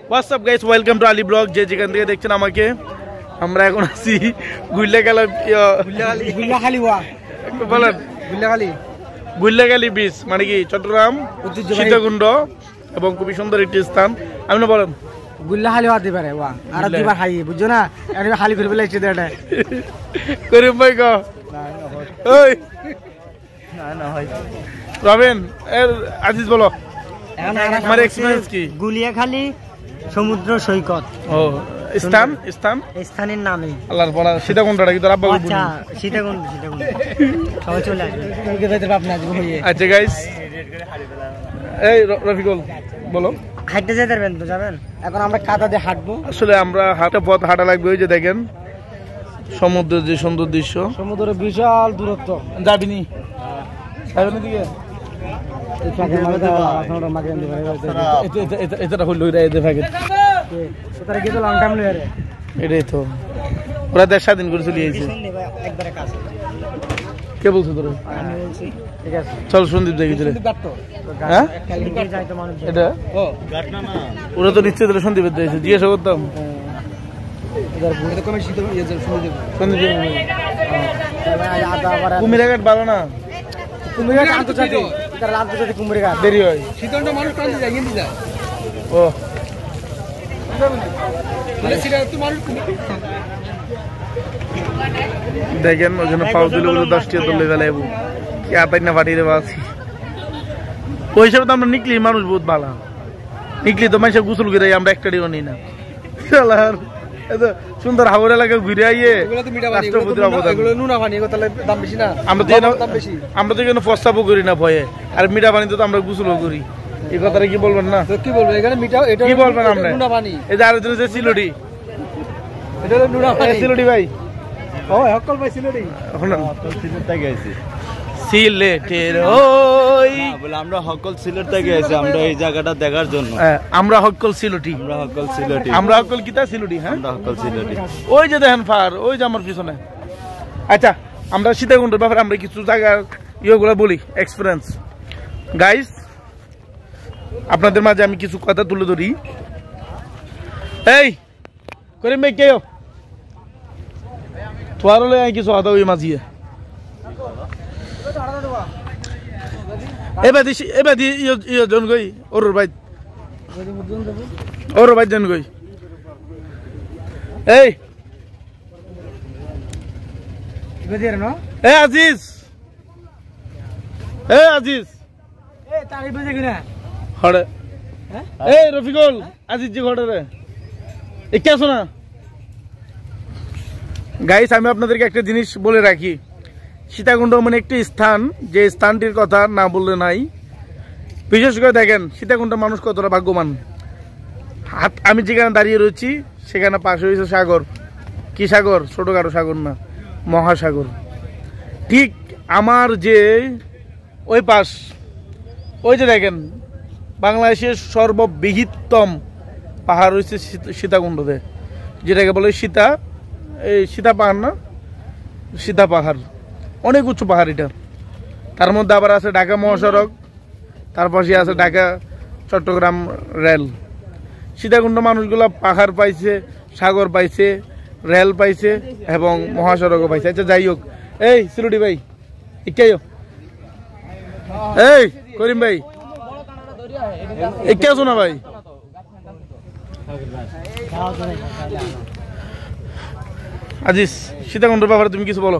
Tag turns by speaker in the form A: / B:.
A: What's up guys, welcome to Ali Blog. যে যেখান থেকে দেখছেন আমাকে, আমরা এখন আছি গুল্লাখালী বিচ, মানে কি চট্টগ্রাম সীতাকুণ্ড, এবং খুবই সুন্দর একটি স্থান। আপনি না বলেন
B: গুল্লাখালী হতে পারে ওয়া আর দুবার হাই বুঝছো না, আমি খালি করে ফেলেছি এটা
A: করিম ভাই গো ওই না না হয় রবেন এর আজিজ বলো আমার এক্সপেরিয়েন্স কি?
B: গুলিয়াখালী সমুদ্র সৈকত।
A: ও স্থান
B: স্থানের নামই
A: আল্লাহর বলা সীতাকুণ্ডটা কি তোর আব্বা বলবি?
B: আচ্ছা সীতাকুণ্ড সবাই চলে আসবে তোকে যাইতে পারবে না আজকে হইয়ে।
A: আচ্ছা গাইস, এই রফিকুল বলো
B: হাঁটতে যেতে পারবেন তো? যাবেন এখন আমরা কাদা দিয়ে হাঁটবো।
A: আসলে আমরা হাঁটা লাগবে। ওই যে দেখেন সমুদ্রের যে সুন্দর দৃশ্য,
B: সমুদ্রের বিশাল দূরত্ব।
A: যাবিনি দিকে এটাই তো ওরা দেশ স্বাধীন করে চলে যাইছে। কে বলছো তোর? চল সন্দীপ যাই গেছিল। হ্যাঁ এটা ওরা তো নিশ্চয় তাহলে সন্দীপের দিয়েছে, জিজ্ঞাসা করতাম। কুমিরাঘাট ভালো না?
B: কুমিরাঘাট আন্তর্জাতিক কুমিরাঘাট
A: দেরি হয়। ও দেখেন ওখানে পাও দিলে 10 টাকা তুলে ফেলে কি আতাই না পাঠিয়ে দেবো আছি। ওই হিসাবে তো আমরা নিকলি মানুষ বহুত ভালো, নিকলি তো মানুষের গোসল করে আমরা একটা ডিও নিই না। সুন্দর হাওড় এলাকা ঘুরে আইয়ে আমরা তো এখানে প্রস্তাবও করি না ভয়ে, আর মিঠা পানিতে তো আমরা গোসলও করি। এই কথাটা কি বলবেন না?
B: কি বলবো এখানে মিঠা, এটা
A: কি বলবেন আমরা? এই যে আরেকজন যে সিলুটি,
B: এটা হলো নুনা পানি।
A: সিলুটি ভাই,
B: ও হকল ভাই সিলুটি
A: এখন
C: সিলেট থেকে আইছি।
A: সিলেটের ওই
C: বলে আমরা হকল সিলেট থেকে আইছি, আমরা এই জায়গাটা দেখার জন্য।
A: আমরা হকল সিলুটি, আমরা হকল কিতা সিলুটি। হ্যাঁ
C: আমরা হকল সিলেটি।
A: ওই যে দেখেন ফার, ওই যে আমার পিছনে। আচ্ছা আমরা সীতাকুণ্ডের ব্যাপারে আমরা কিছু জায়গার ইয়েগুলো বলি, এক্সপিরিয়েন্স। গাইস আপনাদের মাঝে আমি কিছু কথা তুলে ধরি। এই করিম ভাই কেউ তোমার হলে কিছু কথা ওই মাঝিয়ে এবার জন গই ওর ভাই জন গই। এই আজিজ, আজিজ হড়ে এই রফিকুল আজিজ জি ঘটে রে কে আছো না? গাইস আমি আপনাদেরকে একটা জিনিস বলে রাখি, সীতাকুণ্ড মানে একটি স্থান, যে স্থানটির কথা না বললে নাই। বিশেষ করে দেখেন সীতাকুণ্ড মানুষ কতটা ভাগ্যবান। আমি যেখানে দাঁড়িয়ে রয়েছি সেখানে পাশে হয়েছে সাগর। কি সাগর? ছোটখাটো সাগর না, মহাসাগর। ঠিক আমার যে ওই পাশ, ওই যে দেখেন বাংলাদেশের সর্ববৃহত্তম পাহাড় রয়েছে সীতাকুণ্ডতে, যেটাকে বলে সীতা পাহাড় না, সীতা পাহাড়। অনেক উঁচু পাহাড় এটা। তার মধ্যে আবার আছে ঢাকা মহাসড়ক, তার পাশে আছে ঢাকা চট্টগ্রাম রেল। সীতাকুণ্ড মানুষগুলা পাহাড় পাইছে, সাগর পাইছে, রেল পাইছে এবং মহাসড়কও পাইছে। আচ্ছা যাই হোক, এই সিলুটি ভাই ইকাই, এই করিম ভাই ইকে আছো না ভাই? আজিজ সীতাকুণ্ডের ব্যাপারে তুমি কিছু বলো।